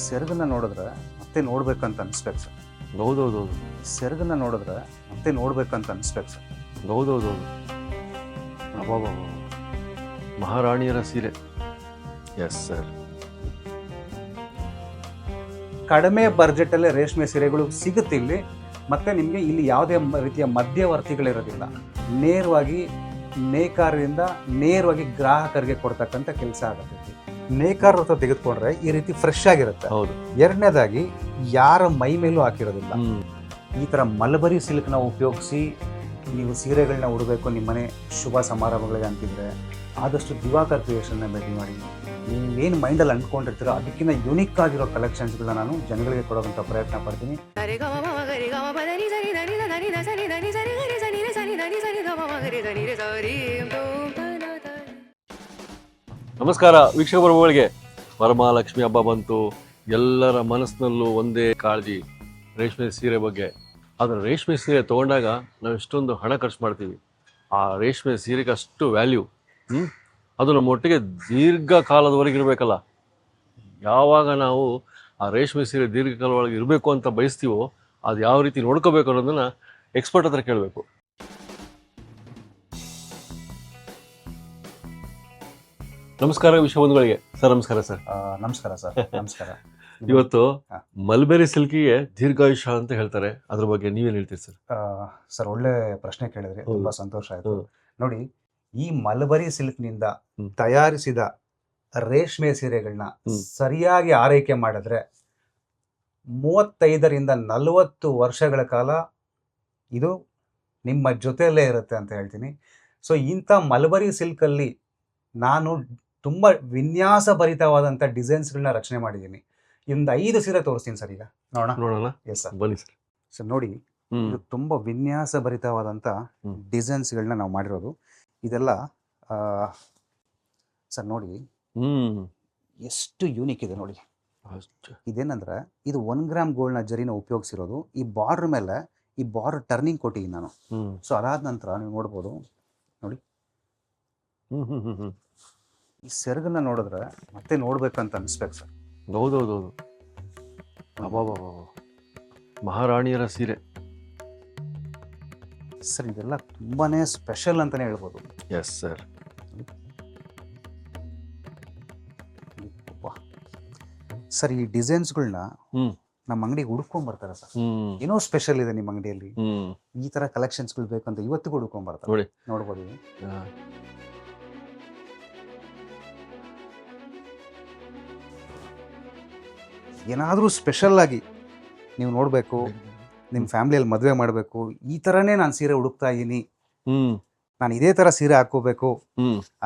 ಸೆರಗನ್ನ ನೋಡಿದ್ರೆ ಮತ್ತೆ ನೋಡ್ಬೇಕಂತ ಅನಿಸ್ಬೇಕು ಸರ್. ಹೌದೌದೌದು. ಸೆರಗನ್ನ ನೋಡಿದ್ರೆ ಮತ್ತೆ ನೋಡ್ಬೇಕಂತ ಅನಿಸ್ಬೇಕು ಸರ್. ಹೌದೌದೌದು. ಅಬ್ಬಬ್ಬಬ್ಬ. ಮಹಾರಾಣಿಯರ ಸೀರೆ. Yes sir. ಕಡಿಮೆ ಬಜೆಟಲ್ಲೇ ರೇಷ್ಮೆ ಸೀರೆಗಳು ಸಿಗುತ್ತೆ ಇಲ್ಲಿ. ಮತ್ತು ನಿಮಗೆ ಇಲ್ಲಿ ಯಾವುದೇ ರೀತಿಯ ಮಧ್ಯವರ್ತಿಗಳಿರೋದಿಲ್ಲ. ನೇರವಾಗಿ ನೇಕಾರರಿಂದ ನೇರವಾಗಿ ಗ್ರಾಹಕರಿಗೆ ಕೊಡ್ತಕ್ಕಂಥ ಕೆಲಸ ಆಗುತ್ತೆ. ನೇಕಾರ ಹತ್ರ ತೆಗೆದುಕೊಂಡ್ರೆ ಈ ರೀತಿ ಫ್ರೆಶ್ ಆಗಿರುತ್ತೆ. ಹೌದು. ಎರಡನೇದಾಗಿ ಯಾರ ಮೈ ಮೇಲೂ ಹಾಕಿರೋದಿಲ್ಲ. ಈ ಥರ ಮಲ್ಬರಿ ಸಿಲ್ಕ್ನ ಉಪಯೋಗಿಸಿ ನೀವು ಸೀರೆಗಳನ್ನ ಉಡಬೇಕು ನಿಮ್ಮನೆ ಶುಭ ಸಮಾರಂಭಗಳಿಗೆ ಅಂತಿದ್ರೆ ಆದಷ್ಟು ದಿವಾಕರ್ ಕ್ರಿಯೇಷನ್ನ ಭೇಟಿ ಮಾಡಿ. ನೀವೇನು ಮೈಂಡಲ್ಲಿ ಅಂದ್ಕೊಂಡಿರ್ತೀರೋ ಅದಕ್ಕಿಂತ ಯುನಿಕ್ ಆಗಿರೋ ಕಲೆಕ್ಷನ್ಸ್ಗಳನ್ನ ನಾನು ಜನಗಳಿಗೆ ಕೊಡೋವಂಥ ಪ್ರಯತ್ನ ಪಡ್ತೀನಿ. ನಮಸ್ಕಾರ ವೀಕ್ಷಕ ಪ್ರಭುಗಳಿಗೆ. ವರಮಹಾಲಕ್ಷ್ಮಿ ಹಬ್ಬ ಬಂತು. ಎಲ್ಲರ ಮನಸ್ಸಿನಲ್ಲೂ ಒಂದೇ ಕಾಳಜಿ ರೇಷ್ಮೆ ಸೀರೆ ಬಗ್ಗೆ. ಆದರೆ ರೇಷ್ಮೆ ಸೀರೆ ತೊಗೊಂಡಾಗ ನಾವು ಎಷ್ಟೊಂದು ಹಣ ಖರ್ಚು ಮಾಡ್ತೀವಿ. ಆ ರೇಷ್ಮೆ ಸೀರೆಗೆ ಅಷ್ಟು ವ್ಯಾಲ್ಯೂ. ಅದು ನಮ್ಮ ಒಟ್ಟಿಗೆ ದೀರ್ಘಕಾಲದವರೆಗೆ ಇರಬೇಕಲ್ಲ. ಯಾವಾಗ ನಾವು ಆ ರೇಷ್ಮೆ ಸೀರೆ ದೀರ್ಘಕಾಲದೊಳಗೆ ಇರಬೇಕು ಅಂತ ಬಯಸ್ತೀವೋ ಅದು ಯಾವ ರೀತಿ ನೋಡ್ಕೋಬೇಕು ಅನ್ನೋದನ್ನು ಎಕ್ಸ್ಪರ್ಟ್ ಹತ್ರ ಕೇಳಬೇಕು. ನಮಸ್ಕಾರ ವಿಶ್ವಬಂಧುಗಳಿಗೆ. ಸರ್ ನಮಸ್ಕಾರ. ಸರ್ ನಮಸ್ಕಾರ ಸರ್. ನಮಸ್ಕಾರ. ಇವತ್ತು ಮಲ್ಬೆರಿ ಸಿಲ್ಕಿಗೆ ದೀರ್ಘಾಯುಷ ಅಂತ ಹೇಳ್ತಾರೆ, ಅದ್ರ ಬಗ್ಗೆ ನೀವೇನು ಹೇಳ್ತೀರಿ ಸರ್? ಸರ್ ಒಳ್ಳೆ ಪ್ರಶ್ನೆ ಕೇಳಿದ್ರಿ, ತುಂಬಾ ಸಂತೋಷ ಆಯ್ತು. ನೋಡಿ, ಈ ಮಲ್ಬರಿ ಸಿಲ್ಕ್ನಿಂದ ತಯಾರಿಸಿದ ರೇಷ್ಮೆ ಸೀರೆಗಳನ್ನ ಸರಿಯಾಗಿ ಆರೈಕೆ ಮಾಡಿದ್ರೆ 35ರಿಂದ 40 ವರ್ಷಗಳ ಕಾಲ ಇದು ನಿಮ್ಮ ಜೊತೆಯಲ್ಲೇ ಇರುತ್ತೆ ಅಂತ ಹೇಳ್ತೀನಿ. ಸೊ ಇಂಥ ಮಲ್ಬರಿ ಸಿಲ್ಕಲ್ಲಿ ನಾನು ತುಂಬ ವಿನ್ಯಾಸಭರಿತವಾದಂಥ ಡಿಸೈನ್ಸ್ಗಳನ್ನ ರಚನೆ ಮಾಡಿದ್ದೀನಿ. ಇಂದು 5 ಸೀರೆ ತೋರಿಸ್ತೀನಿ ಸರ್. ಈಗ ನೋಡೋಣ. ಎಸ್ ಸರ್, ಬನ್ನಿ ಸರ್. ಸರ್ ನೋಡಿ, ಇದು ತುಂಬ ವಿನ್ಯಾಸಭರಿತವಾದಂಥ ಡಿಸೈನ್ಸ್ಗಳನ್ನ ನಾವು ಮಾಡಿರೋದು. ಇದೆಲ್ಲ ಸರ್ ನೋಡಿ ಎಷ್ಟು ಯೂನಿಕ್ ಇದೆ ನೋಡಿ. ಇದೇನಂದ್ರೆ ಇದು 1 ಗ್ರಾಮ್ ಗೋಲ್ಡ್ನ ಜರಿನ ಉಪಯೋಗಿಸಿರೋದು. ಈ ಬಾರ್ಡರ್ ಮೇಲೆ ಈ ಬಾರ್ಡರ್ ಟರ್ನಿಂಗ್ ಕೊಟ್ಟಿದ್ದೀನಿ ನಾನು. ಸೊ ಅದಾದ ನಂತರ ನೀವು ನೋಡ್ಬೋದು ನೋಡಿ, ಈ ಸೆರಗನ್ನ ನೋಡಿದ್ರೆ ಮತ್ತೆ ನೋಡ್ಬೇಕಂತ ಅನಿಸ್ಬೇಕು ಸರ್. ಹೌದೌದೌದು. ಅಬ್ಬಬ್ಬಬ್ಬ. ಮಹಾರಾಣಿಯರ ಸೀರೆ. ಸರ್ ಇದೆಲ್ಲ ತುಂಬಾನೇ ಸ್ಪೆಷಲ್ ಅಂತಾನೆ ಹೇಳ್ಬೋದು. Yes sir. ಸರ್ ಈ ಡಿಸೈನ್ಸ್ಗಳನ್ನ ನಮ್ಮ ಅಂಗಡಿಗೆ ಹುಡ್ಕೊಂಡ್ ಬರ್ತಾರೆ ಸರ್. ಏನೋ ಸ್ಪೆಷಲ್ ಇದೆ ನಿಮ್ಮ ಅಂಗಡಿಯಲ್ಲಿ, ಈ ತರ ಕಲೆಕ್ಷನ್ಸ್ಗಳು ಬೇಕಂತ ಇವತ್ತಿಗೂ ಹುಡ್ಕೊಂಡ್ ಬರ್ತಾರೆ. ನೋಡ್ಬೋದು. ಏನಾದರೂ ಸ್ಪೆಷಲ್ ಆಗಿ ನೀವು ನೋಡಬೇಕು, ನಿಮ್ಮ ಫ್ಯಾಮಿಲಿಯಲ್ಲಿ ಮದುವೆ ಮಾಡಬೇಕು, ಈ ಥರನೇ ನಾನು ಸೀರೆ ಹುಡುಕ್ತಾ ಇದ್ದೀನಿ, ನಾನು ಇದೇ ಥರ ಸೀರೆ ಹಾಕೋಬೇಕು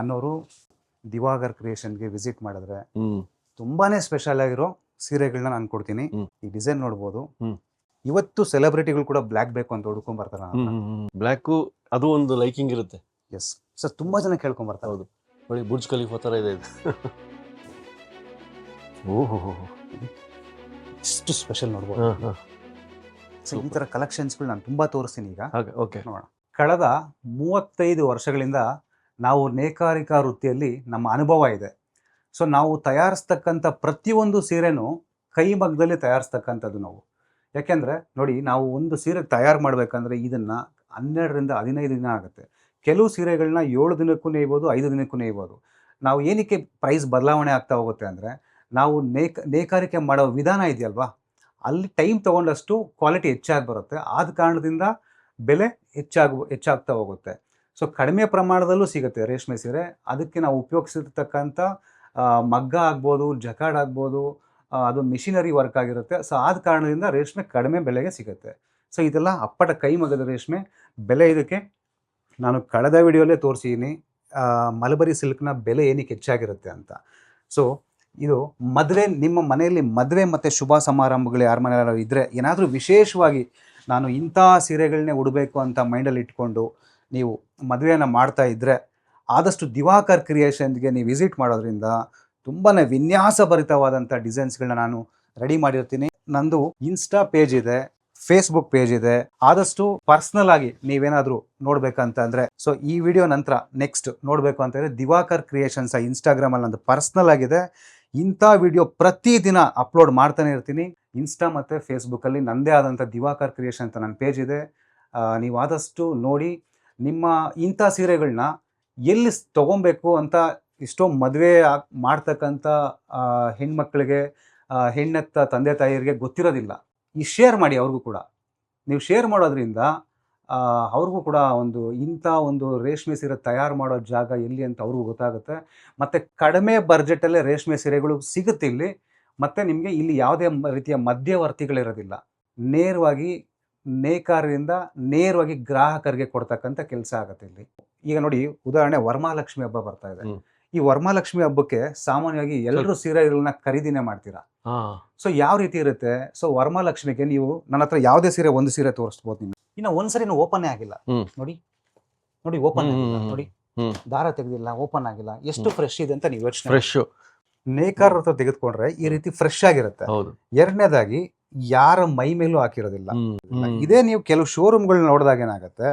ಅನ್ನೋರು ದಿವಾಕರ್ ಕ್ರಿಯೇಷನ್ಗೆ ವಿಸಿಟ್ ಮಾಡಿದ್ರೆ ತುಂಬಾನೇ ಸ್ಪೆಷಲ್ ಆಗಿರೋ ಸೀರೆಗಳನ್ನ ನಾನು ಕೊಡ್ತೀನಿ. ಈ ಡಿಸೈನ್ ನೋಡ್ಬೋದು. ಇವತ್ತು ಸೆಲೆಬ್ರಿಟಿಗಳು ಕೂಡ ಬ್ಲ್ಯಾಕ್ ಬೇಕು ಅಂತ ಹುಡ್ಕೊಂಡ್ ಬರ್ತಾರೆ. ಬ್ಲ್ಯಾಕು ಅದು ಒಂದು ಲೈಕಿಂಗ್ ಇರುತ್ತೆ. ಎಸ್ ಸರ್, ತುಂಬಾ ಜನ ಕೇಳ್ಕೊಂಡ್ ಬರ್ತಾರೆ. ಹೌದು ನೋಡಿ, ಬುರ್ಜ್ ಖಲೀಫಾ ಥರ ಇದೆ ಇದು. ಓಹೋ, ಎಷ್ಟು ಸ್ಪೆಷಲ್ ನೋಡ್ಬೋದು. ಸೊ ಈ ಥರ ಕಲೆಕ್ಷನ್ಸ್ಗಳು ನಾನು ತುಂಬ ತೋರಿಸ್ತೀನಿ ಈಗ. ಓಕೆ, ನೋಡೋಣ. ಕಳೆದ 35 ವರ್ಷಗಳಿಂದ ನಾವು ನೇಕಾರಿಕಾ ವೃತ್ತಿಯಲ್ಲಿ ನಮ್ಮ ಅನುಭವ ಇದೆ. ಸೊ ನಾವು ತಯಾರಿಸ್ತಕ್ಕಂಥ ಪ್ರತಿಯೊಂದು ಸೀರೆನೂ ಕೈಮಗ್ಗದಲ್ಲಿ ತಯಾರಿಸ್ತಕ್ಕಂಥದ್ದು ನಾವು. ಯಾಕೆಂದರೆ ನೋಡಿ, ನಾವು ಒಂದು ಸೀರೆ ತಯಾರು ಮಾಡಬೇಕಂದ್ರೆ ಇದನ್ನು 12ರಿಂದ 15 ದಿನ ಆಗುತ್ತೆ. ಕೆಲವು ಸೀರೆಗಳನ್ನ 7 ದಿನಕ್ಕೂ ನೇಯ್ಬೋದು, 5 ದಿನಕ್ಕೂ ನೇಯ್ಬೋದು. ನಾವು ಏನಕ್ಕೆ ಪ್ರೈಸ್ ಬದಲಾವಣೆ ಆಗ್ತಾ ಹೋಗುತ್ತೆ ಅಂದರೆ, ನಾವು ನೇಕಾರಿಕೆ ಮಾಡೋ ವಿಧಾನ ಇದೆಯಲ್ವಾ, ಅಲ್ಲಿ ಟೈಮ್ ತೊಗೊಂಡಷ್ಟು ಕ್ವಾಲಿಟಿ ಹೆಚ್ಚಾಗಿ ಬರುತ್ತೆ. ಆದ ಕಾರಣದಿಂದ ಬೆಲೆ ಹೆಚ್ಚಾಗ್ತಾ ಹೋಗುತ್ತೆ. ಸೊ ಕಡಿಮೆ ಪ್ರಮಾಣದಲ್ಲೂ ಸಿಗುತ್ತೆ ರೇಷ್ಮೆ ಸೀರೆ. ಅದಕ್ಕೆ ನಾವು ಉಪಯೋಗಿಸಿರ್ತಕ್ಕಂಥ ಮಗ್ಗ ಆಗ್ಬೋದು, ಜಕಾಡ್ ಆಗ್ಬೋದು, ಅದು ಮಿಷಿನರಿ ವರ್ಕ್ ಆಗಿರುತ್ತೆ. ಸೊ ಆದ ಕಾರಣದಿಂದ ರೇಷ್ಮೆ ಕಡಿಮೆ ಬೆಲೆಗೆ ಸಿಗುತ್ತೆ. ಸೊ ಇದೆಲ್ಲ ಅಪ್ಪಟ ಕೈಮಗ್ಗದ ರೇಷ್ಮೆ. ಬೆಲೆ ಇದಕ್ಕೆ ನಾನು ಕಳೆದ ವಿಡಿಯೋಲೇ ತೋರಿಸಿದ್ದೀನಿ, ಮಲ್ಬರಿ ಸಿಲ್ಕ್ನ ಬೆಲೆ ಏನಕ್ಕೆ ಹೆಚ್ಚಾಗಿರುತ್ತೆ ಅಂತ. ಸೊ ಇದು ಮದುವೆ, ನಿಮ್ಮ ಮನೆಯಲ್ಲಿ ಮದುವೆ ಮತ್ತು ಶುಭ ಸಮಾರಂಭಗಳು ಯಾರ ಮನೆಯಲ್ಲಾದ್ರೂ ಇದ್ದರೆ, ಏನಾದರೂ ವಿಶೇಷವಾಗಿ ನಾನು ಇಂಥ ಸೀರೆಗಳನ್ನೇ ಉಡಬೇಕು ಅಂತ ಮೈಂಡಲ್ಲಿ ಇಟ್ಕೊಂಡು ನೀವು ಮದುವೆಯನ್ನು ಮಾಡ್ತಾ ಇದ್ದರೆ, ಆದಷ್ಟು ದಿವಾಕರ್ ಕ್ರಿಯೇಷನ್ಗೆ ನೀವು ವಿಸಿಟ್ ಮಾಡೋದ್ರಿಂದ ತುಂಬಾ ವಿನ್ಯಾಸಭರಿತವಾದಂಥ ಡಿಸೈನ್ಸ್ಗಳನ್ನ ನಾನು ರೆಡಿ ಮಾಡಿರ್ತೀನಿ. ನಂದು ಇನ್ಸ್ಟಾ ಪೇಜ್ ಇದೆ, ಫೇಸ್ಬುಕ್ ಪೇಜ್ ಇದೆ. ಆದಷ್ಟು ಪರ್ಸ್ನಲ್ ಆಗಿ ನೀವೇನಾದರೂ ನೋಡ್ಬೇಕಂತ ಅಂದರೆ, ಸೊ ಈ ವಿಡಿಯೋ ನಂತರ ನೆಕ್ಸ್ಟ್ ನೋಡಬೇಕು ಅಂತ ಹೇಳಿದ್ರೆ ದಿವಾಕರ್ ಕ್ರಿಯೇಷನ್ಸ್ ಇನ್ಸ್ಟಾಗ್ರಾಮಲ್ಲಿ ನಂದು ಪರ್ಸ್ನಲ್ ಆಗಿದೆ. ಇಂಥ ವಿಡಿಯೋ ಪ್ರತಿದಿನ ಅಪ್ಲೋಡ್ ಮಾಡ್ತಾನೆ ಇರ್ತೀನಿ. ಇನ್ಸ್ಟಾ ಮತ್ತು ಫೇಸ್ಬುಕ್ಕಲ್ಲಿ ನನ್ನದೇ ಆದಂಥ ದಿವಾಕರ್ ಕ್ರಿಯೇಷನ್ ಅಂತ ನನ್ನ ಪೇಜ್ ಇದೆ. ನೀವು ಆದಷ್ಟು ನೋಡಿ. ನಿಮ್ಮ ಇಂಥ ಸೀರೆಗಳನ್ನ ಎಲ್ಲಿ ತೊಗೊಬೇಕು ಅಂತ ಎಷ್ಟೋ ಮದುವೆ ಮಾಡ್ತಕ್ಕಂಥ ಹೆಣ್ಮಕ್ಳಿಗೆ, ಹೆಣ್ಣೆತ್ತ ತಂದೆ ತಾಯಿಯರಿಗೆ ಗೊತ್ತಿರೋದಿಲ್ಲ. ಈ ಶೇರ್ ಮಾಡಿ ಅವ್ರಿಗೂ ಕೂಡ. ನೀವು ಶೇರ್ ಮಾಡೋದ್ರಿಂದ ಅವ್ರಿಗೂ ಕೂಡ ಇಂಥ ಒಂದು ರೇಷ್ಮೆ ಸೀರೆ ತಯಾರು ಮಾಡೋ ಜಾಗ ಎಲ್ಲಿ ಅಂತ ಅವ್ರಿಗೂ ಗೊತ್ತಾಗುತ್ತೆ. ಮತ್ತು ಕಡಿಮೆ ಬಡ್ಜೆಟಲ್ಲೇ ರೇಷ್ಮೆ ಸೀರೆಗಳು ಸಿಗುತ್ತೆ ಇಲ್ಲಿ. ಮತ್ತು ನಿಮಗೆ ಇಲ್ಲಿ ಯಾವುದೇ ರೀತಿಯ ಮಧ್ಯವರ್ತಿಗಳಿರೋದಿಲ್ಲ. ನೇರವಾಗಿ ನೇಕಾರರಿಂದ ನೇರವಾಗಿ ಗ್ರಾಹಕರಿಗೆ ಕೊಡ್ತಕ್ಕಂಥ ಕೆಲಸ ಆಗುತ್ತೆ ಇಲ್ಲಿ. ಈಗ ನೋಡಿ, ಉದಾಹರಣೆ ವರಮಹಾಲಕ್ಷ್ಮಿ ಹಬ್ಬ ಬರ್ತಾ ಇದೆ. ಈ ವರಮಹಾಲಕ್ಷ್ಮಿ ಹಬ್ಬಕ್ಕೆ ಸಾಮಾನ್ಯವಾಗಿ ಎಲ್ಲರೂ ಸೀರೆಗಳನ್ನ ಖರೀದಿನೇ ಮಾಡ್ತೀರಾ. ಸೊ ಯಾವ ರೀತಿ ಇರುತ್ತೆ? ಸೊ ವರಮಹಾಲಕ್ಷ್ಮಿಗೆ ನೀವು ನನ್ನ ಹತ್ರ ಯಾವುದೇ ಸೀರೆ ಒಂದು ಸೀರೆ ತೋರಿಸ್ಬೋದು. ನಿಮ್ಗೆ ಇನ್ನು ಒಂದ್ಸರಿ ಓಪನ್ ಆಗಿಲ್ಲ ನೋಡಿ, ನೋಡಿ ಓಪನ್ ಆಗಿಲ್ಲ ನೋಡಿ, ದಾರ ತೆಗೆದಿಲ್ಲ, ಓಪನ್ ಆಗಿಲ್ಲ. ಎಷ್ಟು ಫ್ರೆಶ್ ಇದೆ ಅಂತ ನೀವು ಯೋಚನೆ. ಫ್ರೆಶ್ ನೇಕಾರರ ಹತ್ರ ತೆಗೆದುಕೊಂಡ್ರೆ ಈ ರೀತಿ ಫ್ರೆಶ್ ಆಗಿರುತ್ತೆ. ಎರಡನೇದಾಗಿ ಯಾರ ಮೈ ಮೇಲೂ ಹಾಕಿರೋದಿಲ್ಲ. ಇದೇ ನೀವು ಕೆಲವು ಶೋರೂಮ್ಗಳನ್ನ ನೋಡಿದಾಗ ಏನಾಗುತ್ತೆ,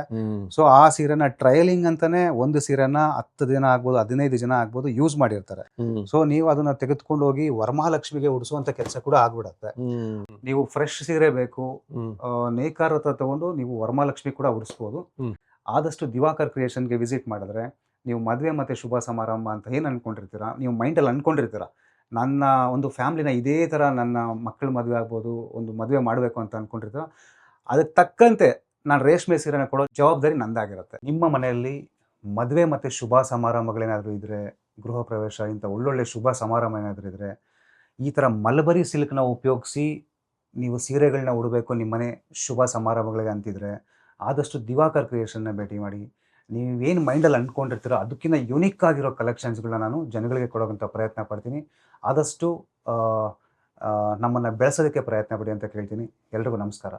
ಸೊ ಆ ಸೀರೆನ ಟ್ರಯಲಿಂಗ್ ಅಂತಾನೆ ಒಂದು ಸೀರೆನ 10 ದಿನ ಆಗ್ಬೋದು, 15 ದಿನ ಆಗ್ಬೋದು ಯೂಸ್ ಮಾಡಿರ್ತಾರೆ. ಸೊ ನೀವು ಅದನ್ನ ತೆಗೆದುಕೊಂಡು ಹೋಗಿ ವರಮಹಾಲಕ್ಷ್ಮಿಗೆ ಉಡಿಸುವಂತ ಕೆಲಸ ಕೂಡ ಆಗ್ಬಿಡತ್ತೆ. ನೀವು ಫ್ರೆಶ್ ಸೀರೆ ಬೇಕು, ನೇಕಾರ ಹತ್ರ ತಗೊಂಡು ನೀವು ವರಮಹಾಲಕ್ಷ್ಮಿ ಕೂಡ ಉಡಿಸ್ಬೋದು. ಆದಷ್ಟು ದಿವಾಕರ್ ಕ್ರಿಯೇಷನ್ಗೆ ವಿಸಿಟ್ ಮಾಡಿದ್ರೆ ನೀವು ಮದುವೆ ಮತ್ತು ಶುಭ ಸಮಾರಂಭ ಅಂತ ಏನು ಅನ್ಕೊಂಡಿರ್ತೀರಾ, ನೀವು ಮೈಂಡಲ್ಲಿ ಅನ್ಕೊಂಡಿರ್ತೀರ, ನನ್ನ ಒಂದು ಫ್ಯಾಮ್ಲಿನ ಇದೇ ಥರ ನನ್ನ ಮಕ್ಕಳ ಮದುವೆ ಆಗ್ಬೋದು, ಒಂದು ಮದುವೆ ಮಾಡಬೇಕು ಅಂತ ಅಂದ್ಕೊಂಡಿರ್ತೀರ, ಅದಕ್ಕೆ ತಕ್ಕಂತೆ ನಾನು ರೇಷ್ಮೆ ಸೀರೆನ ಕೊಡೋ ಜವಾಬ್ದಾರಿ ನಂದಾಗಿರುತ್ತೆ. ನಿಮ್ಮ ಮನೆಯಲ್ಲಿ ಮದುವೆ ಮತ್ತು ಶುಭ ಸಮಾರಂಭಗಳೇನಾದರೂ ಇದ್ದರೆ, ಗೃಹ ಪ್ರವೇಶ, ಇಂಥ ಒಳ್ಳೊಳ್ಳೆ ಶುಭ ಸಮಾರಂಭ ಏನಾದರೂ ಇದ್ದರೆ, ಈ ಥರ ಮಲ್ಬರಿ ಸಿಲ್ಕ್ನ ಉಪಯೋಗಿಸಿ ನೀವು ಸೀರೆಗಳನ್ನ ಉಡಬೇಕು ನಿಮ್ಮ ಮನೆ ಶುಭ ಸಮಾರಂಭಗಳಿಗೆ ಅಂತಿದ್ರೆ, ಆದಷ್ಟು ದಿವಾಕರ್ ಕ್ರಿಯೇಷನ್ನ ಭೇಟಿ ಮಾಡಿ. ನೀವೇನು ಮೈಂಡಲ್ಲಿ ಅಂದ್ಕೊಂಡಿರ್ತೀರೋ ಅದಕ್ಕಿಂತ ಯುನಿಕ್ ಆಗಿರೋ ಕಲೆಕ್ಷನ್ಸ್ಗಳನ್ನ ನಾನು ಜನಗಳಿಗೆ ಕೊಡೋವಂಥ ಪ್ರಯತ್ನ ಪಡ್ತೀನಿ. ಆದಷ್ಟು ನಮ್ಮನ್ನು ಬೆಳೆಸೋದಕ್ಕೆ ಪ್ರಯತ್ನ ಪಡಿ ಅಂತ ಕೇಳ್ತೀನಿ. ಎಲ್ರಿಗೂ ನಮಸ್ಕಾರ.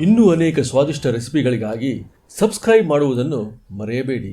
ಇನ್ನೂ ಅನೇಕ ಸ್ವಾದಿಷ್ಟ ರೆಸಿಪಿಗಳಿಗಾಗಿ ಸಬ್ಸ್ಕ್ರೈಬ್ ಮಾಡುವುದನ್ನು ಮರೆಯಬೇಡಿ.